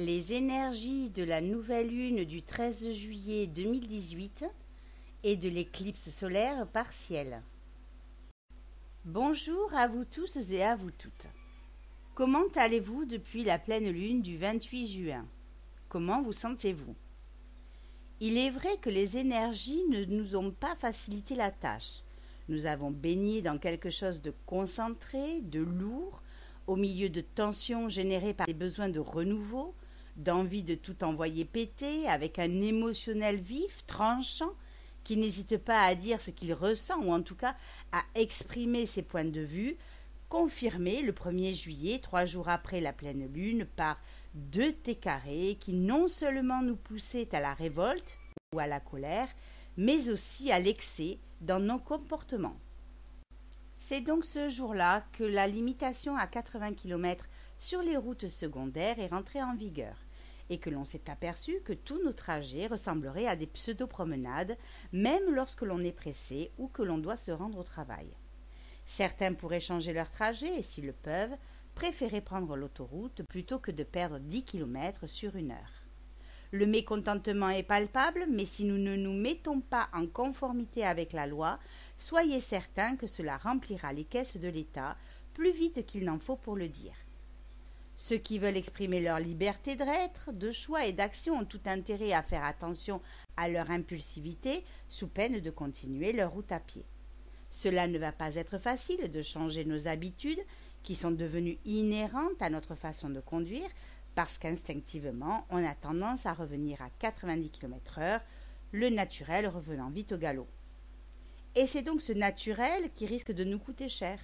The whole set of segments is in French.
Les énergies de la nouvelle lune du 13 juillet 2018 et de l'éclipse solaire partielle. Bonjour à vous tous et à vous toutes. Comment allez-vous depuis la pleine lune du 28 juin? Comment vous sentez-vous? Il est vrai que les énergies ne nous ont pas facilité la tâche. Nous avons baigné dans quelque chose de concentré, de lourd, au milieu de tensions générées par des besoins de renouveau, d'envie de tout envoyer péter, avec un émotionnel vif, tranchant, qui n'hésite pas à dire ce qu'il ressent, ou en tout cas à exprimer ses points de vue, confirmé le 1er juillet, 3 jours après la pleine lune, par 2 T carrés qui non seulement nous poussaient à la révolte ou à la colère, mais aussi à l'excès dans nos comportements. C'est donc ce jour-là que la limitation à 80 km sur les routes secondaires est rentrée en vigueur et que l'on s'est aperçu que tous nos trajets ressembleraient à des pseudo-promenades, même lorsque l'on est pressé ou que l'on doit se rendre au travail. Certains pourraient changer leur trajet et, s'ils le peuvent, préférer prendre l'autoroute plutôt que de perdre 10 km sur 1 heure. Le mécontentement est palpable, mais si nous ne nous mettons pas en conformité avec la loi, soyez certains que cela remplira les caisses de l'État plus vite qu'il n'en faut pour le dire. Ceux qui veulent exprimer leur liberté d'être, de choix et d'action ont tout intérêt à faire attention à leur impulsivité sous peine de continuer leur route à pied. Cela ne va pas être facile de changer nos habitudes qui sont devenues inhérentes à notre façon de conduire parce qu'instinctivement, on a tendance à revenir à 90 km/h, le naturel revenant vite au galop. Et c'est donc ce naturel qui risque de nous coûter cher.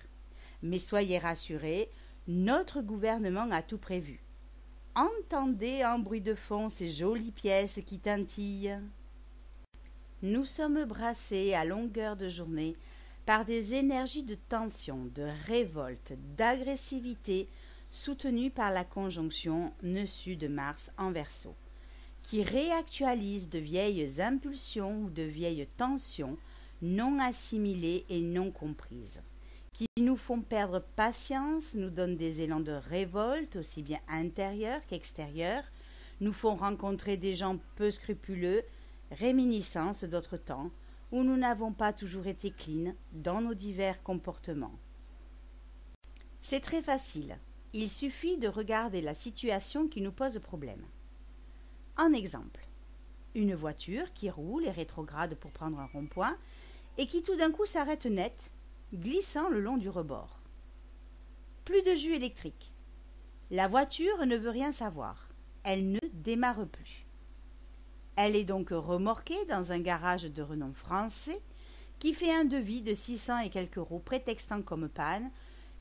Mais soyez rassurés, notre gouvernement a tout prévu. Entendez en bruit de fond ces jolies pièces qui tintillent. Nous sommes brassés à longueur de journée par des énergies de tension, de révolte, d'agressivité soutenues par la conjonction Nœud-Sud-Mars en Verseau, qui réactualise de vieilles impulsions ou de vieilles tensions non assimilées et non comprises, qui nous font perdre patience, nous donnent des élans de révolte, aussi bien intérieurs qu'extérieurs, nous font rencontrer des gens peu scrupuleux, réminiscences d'autres temps, où nous n'avons pas toujours été clean dans nos divers comportements. C'est très facile, il suffit de regarder la situation qui nous pose problème. En exemple, une voiture qui roule et rétrograde pour prendre un rond-point et qui tout d'un coup s'arrête net, glissant le long du rebord. Plus de jus électrique. La voiture ne veut rien savoir. Elle ne démarre plus. Elle est donc remorquée dans un garage de renom français qui fait un devis de 600 et quelques euros prétextant comme panne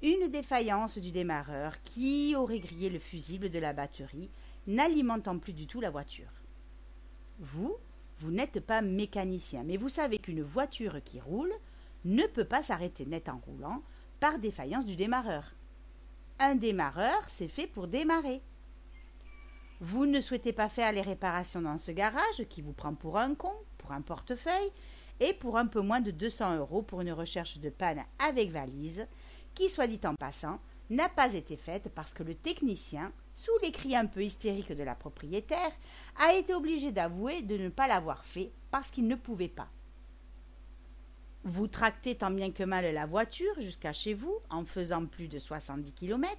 une défaillance du démarreur qui aurait grillé le fusible de la batterie, n'alimentant plus du tout la voiture. Vous n'êtes pas mécanicien, mais vous savez qu'une voiture qui roule ne peut pas s'arrêter net en roulant par défaillance du démarreur. Un démarreur, c'est fait pour démarrer. Vous ne souhaitez pas faire les réparations dans ce garage qui vous prend pour un con, pour un portefeuille, et pour un peu moins de 200 euros pour une recherche de panne avec valise, qui, soit dit en passant, n'a pas été faite parce que le technicien, sous les cris un peu hystériques de la propriétaire, a été obligé d'avouer de ne pas l'avoir fait parce qu'il ne pouvait pas. Vous tractez tant bien que mal la voiture jusqu'à chez vous en faisant plus de 70 km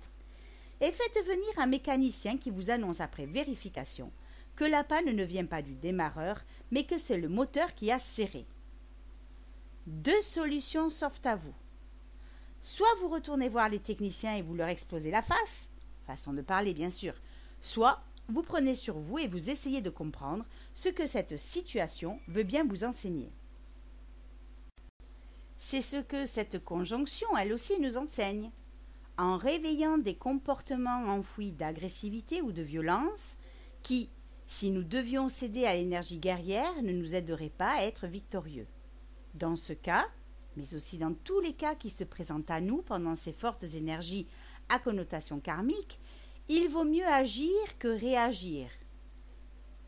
et faites venir un mécanicien qui vous annonce après vérification que la panne ne vient pas du démarreur mais que c'est le moteur qui a serré. 2 solutions s'offrent à vous. Soit vous retournez voir les techniciens et vous leur explosez la face, façon de parler bien sûr, soit vous prenez sur vous et vous essayez de comprendre ce que cette situation veut bien vous enseigner. C'est ce que cette conjonction, elle aussi, nous enseigne. En réveillant des comportements enfouis d'agressivité ou de violence qui, si nous devions céder à l'énergie guerrière, ne nous aideraient pas à être victorieux. Dans ce cas, mais aussi dans tous les cas qui se présentent à nous pendant ces fortes énergies à connotation karmique, il vaut mieux agir que réagir.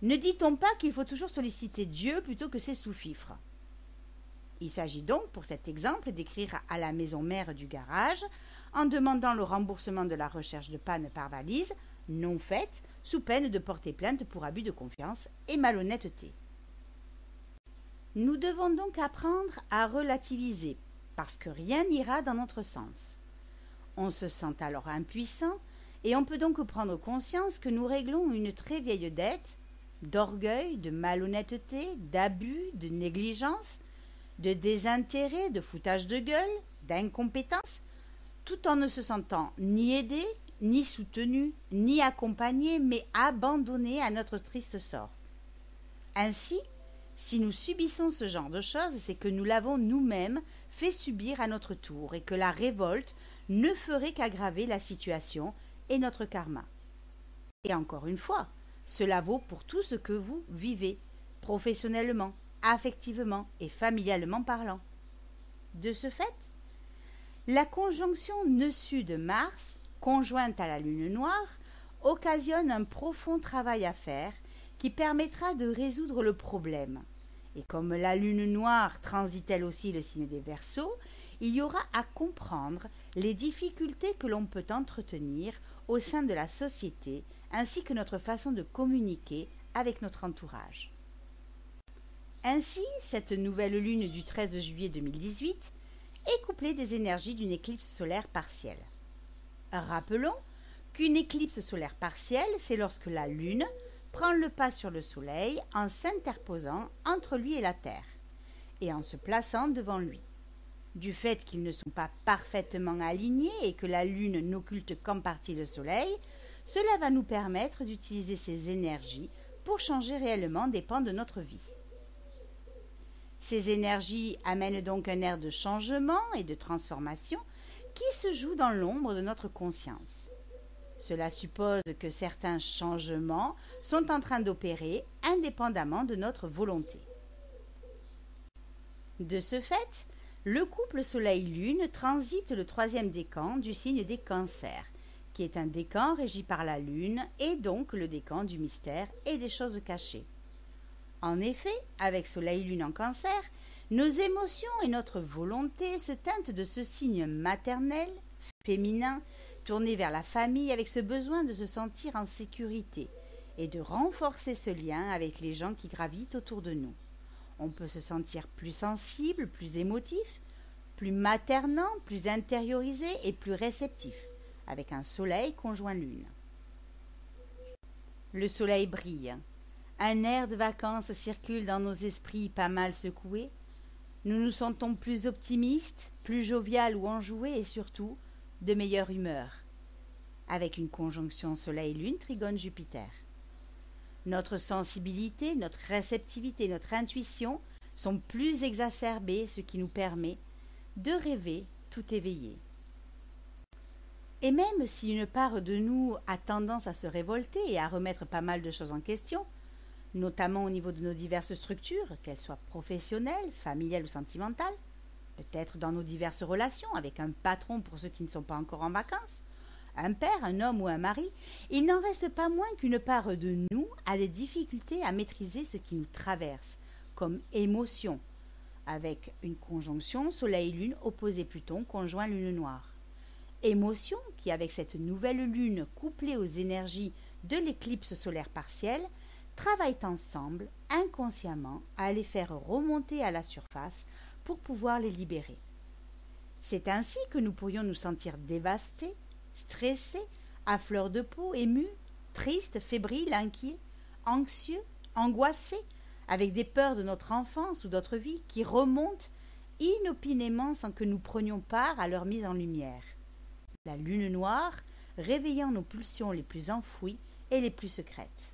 Ne dit-on pas qu'il faut toujours solliciter Dieu plutôt que ses sous-fifres? Il s'agit donc, pour cet exemple, d'écrire à la maison mère du garage en demandant le remboursement de la recherche de panne par valise, non faite, sous peine de porter plainte pour abus de confiance et malhonnêteté. Nous devons donc apprendre à relativiser, parce que rien n'ira dans notre sens. On se sent alors impuissant, et on peut donc prendre conscience que nous réglons une très vieille dette d'orgueil, de malhonnêteté, d'abus, de négligence, de désintérêt, de foutage de gueule, d'incompétence, tout en ne se sentant ni aidé, ni soutenu, ni accompagné, mais abandonné à notre triste sort. Ainsi, si nous subissons ce genre de choses, c'est que nous l'avons nous-mêmes fait subir à notre tour et que la révolte ne ferait qu'aggraver la situation et notre karma. Et encore une fois, cela vaut pour tout ce que vous vivez, professionnellement, affectivement et familialement parlant. De ce fait, la conjonction nœud-sud de Mars, conjointe à la lune noire, occasionne un profond travail à faire qui permettra de résoudre le problème. Et comme la lune noire transite elle aussi le signe des Verseaux, il y aura à comprendre les difficultés que l'on peut entretenir au sein de la société, ainsi que notre façon de communiquer avec notre entourage. Ainsi, cette nouvelle lune du 13 juillet 2018 est couplée des énergies d'une éclipse solaire partielle. Rappelons qu'une éclipse solaire partielle, c'est lorsque la lune prend le pas sur le soleil en s'interposant entre lui et la Terre, et en se plaçant devant lui. Du fait qu'ils ne sont pas parfaitement alignés et que la lune n'occulte qu'en partie le soleil, cela va nous permettre d'utiliser ces énergies pour changer réellement des pans de notre vie. Ces énergies amènent donc un air de changement et de transformation qui se joue dans l'ombre de notre conscience. Cela suppose que certains changements sont en train d'opérer indépendamment de notre volonté. De ce fait, le couple Soleil-Lune transite le 3e décan du signe des Cancers, qui est un décan régi par la Lune et donc le décan du mystère et des choses cachées. En effet, avec Soleil-Lune en Cancer, nos émotions et notre volonté se teintent de ce signe maternel, féminin, tourné vers la famille avec ce besoin de se sentir en sécurité et de renforcer ce lien avec les gens qui gravitent autour de nous. On peut se sentir plus sensible, plus émotif, plus maternant, plus intériorisé et plus réceptif, avec un soleil conjoint lune. Le soleil brille. Un air de vacances circule dans nos esprits pas mal secoués. Nous nous sentons plus optimistes, plus jovial ou enjoués et surtout de meilleure humeur, avec une conjonction Soleil-Lune trigone Jupiter. Notre sensibilité, notre réceptivité, notre intuition sont plus exacerbées, ce qui nous permet de rêver tout éveillé. Et même si une part de nous a tendance à se révolter et à remettre pas mal de choses en question, notamment au niveau de nos diverses structures, qu'elles soient professionnelles, familiales ou sentimentales, peut-être dans nos diverses relations avec un patron pour ceux qui ne sont pas encore en vacances, un père, un homme ou un mari, il n'en reste pas moins qu'une part de nous a des difficultés à maîtriser ce qui nous traverse, comme émotion, avec une conjonction Soleil-Lune opposé Pluton conjoint Lune noire. Émotion qui, avec cette nouvelle lune couplée aux énergies de l'éclipse solaire partielle, travaillent ensemble, inconsciemment, à les faire remonter à la surface pour pouvoir les libérer. C'est ainsi que nous pourrions nous sentir dévastés, stressés, à fleur de peau, émus, tristes, fébriles, inquiets, anxieux, angoissés, avec des peurs de notre enfance ou d'autres vies qui remontent inopinément sans que nous prenions part à leur mise en lumière. La lune noire réveillant nos pulsions les plus enfouies et les plus secrètes.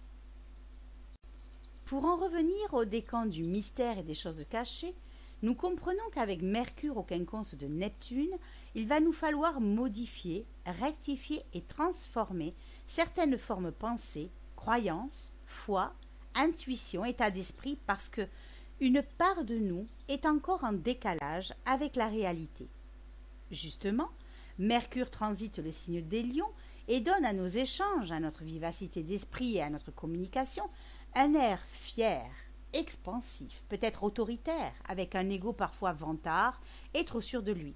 Pour en revenir au décan du mystère et des choses cachées, nous comprenons qu'avec Mercure au quinconce de Neptune, il va nous falloir modifier, rectifier et transformer certaines formes pensées, croyances, foi, intuition, état d'esprit parce que une part de nous est encore en décalage avec la réalité. Justement, Mercure transite le signe des lions et donne à nos échanges, à notre vivacité d'esprit et à notre communication un air fier, expansif, peut-être autoritaire, avec un ego parfois vantard et trop sûr de lui.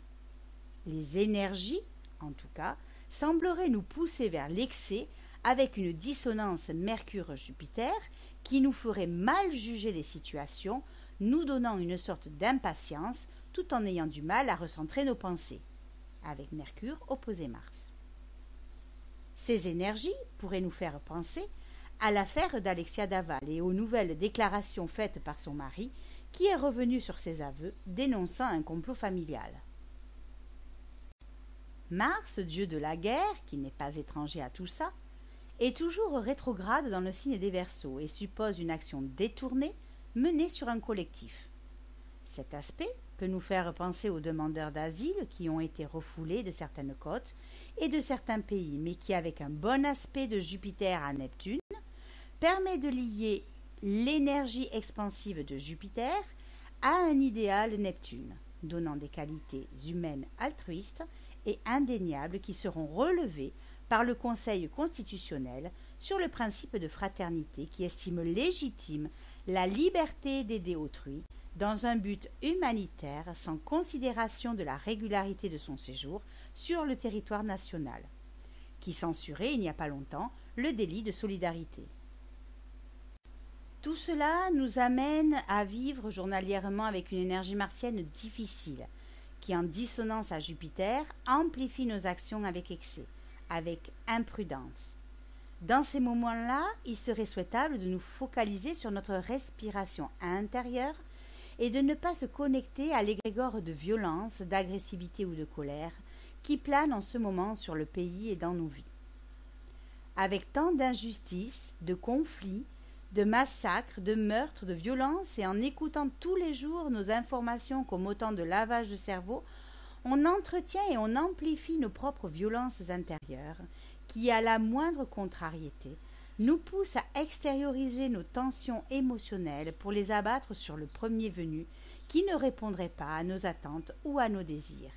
Les énergies, en tout cas, sembleraient nous pousser vers l'excès avec une dissonance Mercure-Jupiter qui nous ferait mal juger les situations, nous donnant une sorte d'impatience tout en ayant du mal à recentrer nos pensées, avec Mercure opposé Mars. Ces énergies pourraient nous faire penser à l'affaire d'Alexia Daval et aux nouvelles déclarations faites par son mari qui est revenu sur ses aveux dénonçant un complot familial. Mars, dieu de la guerre, qui n'est pas étranger à tout ça, est toujours rétrograde dans le signe des Verseaux et suppose une action détournée menée sur un collectif. Cet aspect peut nous faire penser aux demandeurs d'asile qui ont été refoulés de certaines côtes et de certains pays, mais qui, avec un bon aspect de Jupiter à Neptune, permet de lier l'énergie expansive de Jupiter à un idéal Neptune, donnant des qualités humaines altruistes et indéniables qui seront relevées par le Conseil constitutionnel sur le principe de fraternité qui estime légitime la liberté d'aider autrui dans un but humanitaire sans considération de la régularité de son séjour sur le territoire national, qui censurait il n'y a pas longtemps le délit de solidarité. Tout cela nous amène à vivre journalièrement avec une énergie martienne difficile, qui en dissonance à Jupiter amplifie nos actions avec excès, avec imprudence. Dans ces moments-là, il serait souhaitable de nous focaliser sur notre respiration intérieure et de ne pas se connecter à l'égrégore de violence, d'agressivité ou de colère qui plane en ce moment sur le pays et dans nos vies. Avec tant d'injustices, de conflits, de massacres, de meurtres, de violences et en écoutant tous les jours nos informations comme autant de lavage de cerveau, on entretient et on amplifie nos propres violences intérieures qui, à la moindre contrariété, nous poussent à extérioriser nos tensions émotionnelles pour les abattre sur le premier venu qui ne répondrait pas à nos attentes ou à nos désirs,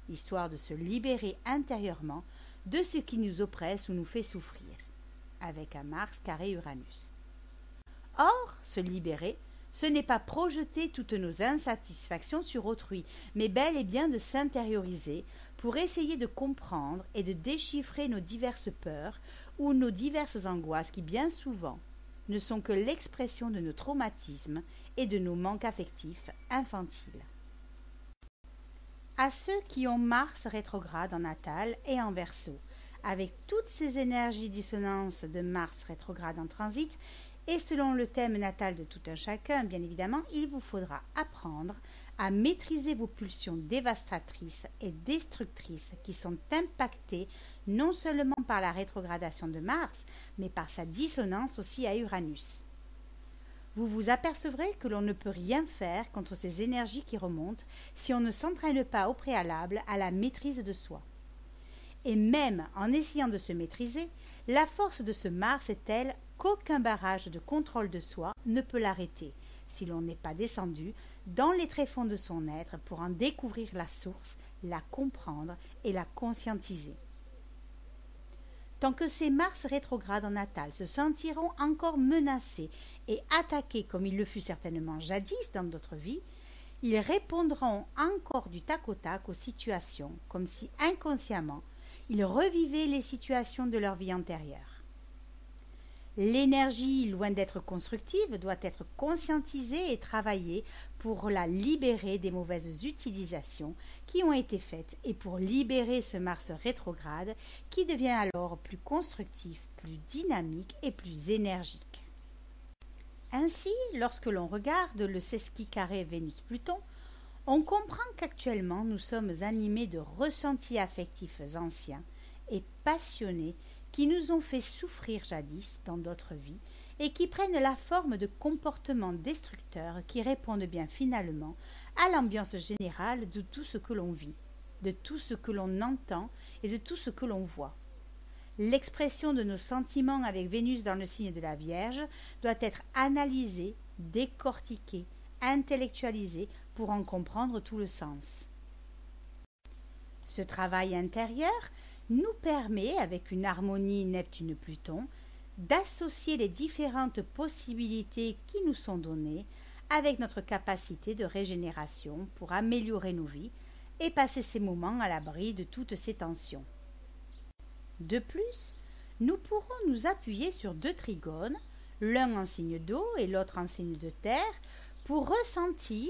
histoire de se libérer intérieurement de ce qui nous oppresse ou nous fait souffrir, avec un Mars carré Uranus. Or, se libérer, ce n'est pas projeter toutes nos insatisfactions sur autrui, mais bel et bien de s'intérioriser pour essayer de comprendre et de déchiffrer nos diverses peurs ou nos diverses angoisses qui, bien souvent, ne sont que l'expression de nos traumatismes et de nos manques affectifs infantiles. À ceux qui ont Mars rétrograde en natal et en Verseau, avec toutes ces énergies dissonances de Mars rétrograde en transit, et selon le thème natal de tout un chacun, bien évidemment, il vous faudra apprendre à maîtriser vos pulsions dévastatrices et destructrices qui sont impactées non seulement par la rétrogradation de Mars, mais par sa dissonance aussi à Uranus. Vous vous apercevrez que l'on ne peut rien faire contre ces énergies qui remontent si on ne s'entraîne pas au préalable à la maîtrise de soi. Et même en essayant de se maîtriser, la force de ce Mars est telle qu'aucun barrage de contrôle de soi ne peut l'arrêter, si l'on n'est pas descendu dans les tréfonds de son être pour en découvrir la source, la comprendre et la conscientiser. Tant que ces Mars rétrogrades en natal se sentiront encore menacés et attaqués comme il le fut certainement jadis dans d'autres vies, ils répondront encore du tac au tac aux situations, comme si inconsciemment ils revivaient les situations de leur vie antérieure. L'énergie, loin d'être constructive, doit être conscientisée et travaillée pour la libérer des mauvaises utilisations qui ont été faites et pour libérer ce Mars rétrograde qui devient alors plus constructif, plus dynamique et plus énergique. Ainsi, lorsque l'on regarde le sesqui carré Vénus-Pluton, on comprend qu'actuellement nous sommes animés de ressentis affectifs anciens et passionnés qui nous ont fait souffrir jadis dans d'autres vies et qui prennent la forme de comportements destructeurs qui répondent bien finalement à l'ambiance générale de tout ce que l'on vit, de tout ce que l'on entend et de tout ce que l'on voit. L'expression de nos sentiments avec Vénus dans le signe de la Vierge doit être analysée, décortiquée, intellectualisée pour en comprendre tout le sens. Ce travail intérieur nous permet, avec une harmonie Neptune-Pluton, d'associer les différentes possibilités qui nous sont données avec notre capacité de régénération pour améliorer nos vies et passer ces moments à l'abri de toutes ces tensions. De plus, nous pourrons nous appuyer sur 2 trigones, l'un en signe d'eau et l'autre en signe de terre, pour ressentir,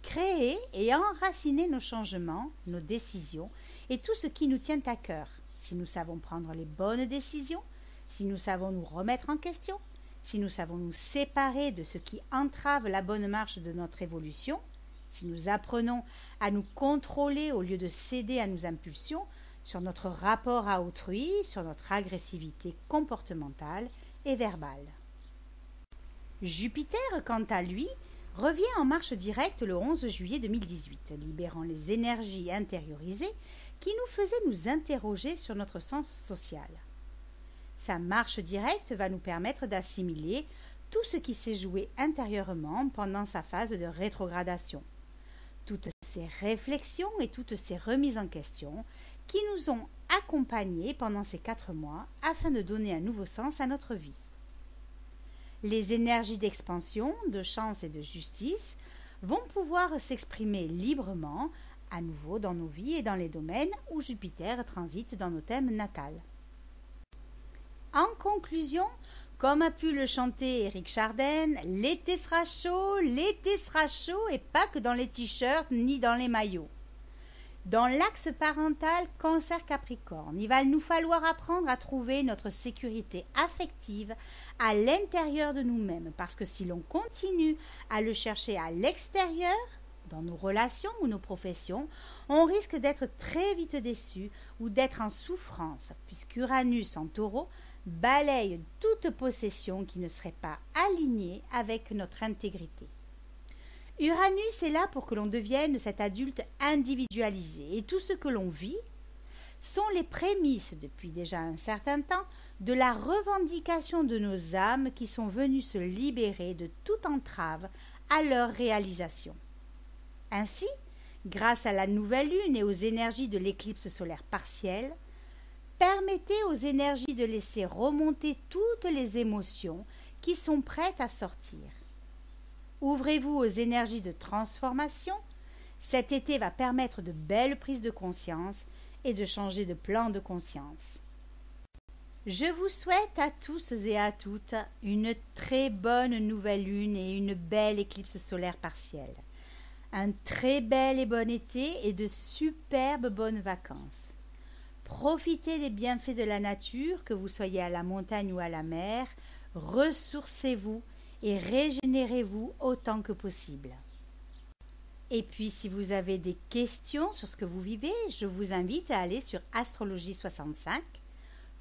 créer et enraciner nos changements, nos décisions et tout ce qui nous tient à cœur. Si nous savons prendre les bonnes décisions, si nous savons nous remettre en question, si nous savons nous séparer de ce qui entrave la bonne marche de notre évolution, si nous apprenons à nous contrôler au lieu de céder à nos impulsions, sur notre rapport à autrui, sur notre agressivité comportementale et verbale. Jupiter, quant à lui, revient en marche directe le 11 juillet 2018, libérant les énergies intériorisées qui nous faisaient nous interroger sur notre sens social. Sa marche directe va nous permettre d'assimiler tout ce qui s'est joué intérieurement pendant sa phase de rétrogradation. Toutes ces réflexions et toutes ces remises en question qui nous ont accompagnés pendant ces 4 mois afin de donner un nouveau sens à notre vie. Les énergies d'expansion, de chance et de justice vont pouvoir s'exprimer librement à nouveau dans nos vies et dans les domaines où Jupiter transite dans nos thèmes natals. En conclusion, comme a pu le chanter Éric Chardin, l'été sera chaud et pas que dans les t-shirts ni dans les maillots. Dans l'axe parental Cancer-Capricorne, il va nous falloir apprendre à trouver notre sécurité affective à l'intérieur de nous-mêmes, parce que si l'on continue à le chercher à l'extérieur, dans nos relations ou nos professions, on risque d'être très vite déçu ou d'être en souffrance, puisqu'Uranus en Taureau balaye toute possession qui ne serait pas alignée avec notre intégrité. Uranus est là pour que l'on devienne cet adulte individualisé, et tout ce que l'on vit sont les prémices, depuis déjà un certain temps, de la revendication de nos âmes qui sont venues se libérer de toute entrave à leur réalisation. Ainsi, grâce à la nouvelle lune et aux énergies de l'éclipse solaire partielle, permettez aux énergies de laisser remonter toutes les émotions qui sont prêtes à sortir. Ouvrez-vous aux énergies de transformation. Cet été va permettre de belles prises de conscience et de changer de plan de conscience. Je vous souhaite à tous et à toutes une très bonne nouvelle lune et une belle éclipse solaire partielle. Un très bel et bon été et de superbes bonnes vacances. Profitez des bienfaits de la nature, que vous soyez à la montagne ou à la mer. Ressourcez-vous et régénérez-vous autant que possible. Et puis, si vous avez des questions sur ce que vous vivez, je vous invite à aller sur Astrologie 65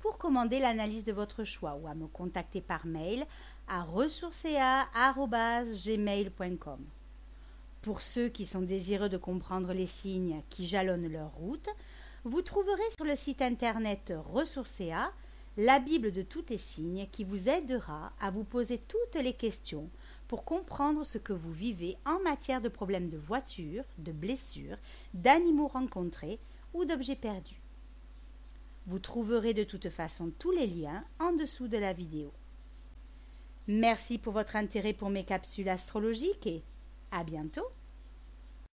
pour commander l'analyse de votre choix ou à me contacter par mail à ressourcea@gmail.com. Pour ceux qui sont désireux de comprendre les signes qui jalonnent leur route, vous trouverez sur le site internet Ressourcea la Bible de tous les signes qui vous aidera à vous poser toutes les questions pour comprendre ce que vous vivez en matière de problèmes de voiture, de blessures, d'animaux rencontrés ou d'objets perdus. Vous trouverez de toute façon tous les liens en dessous de la vidéo. Merci pour votre intérêt pour mes capsules astrologiques et à bientôt.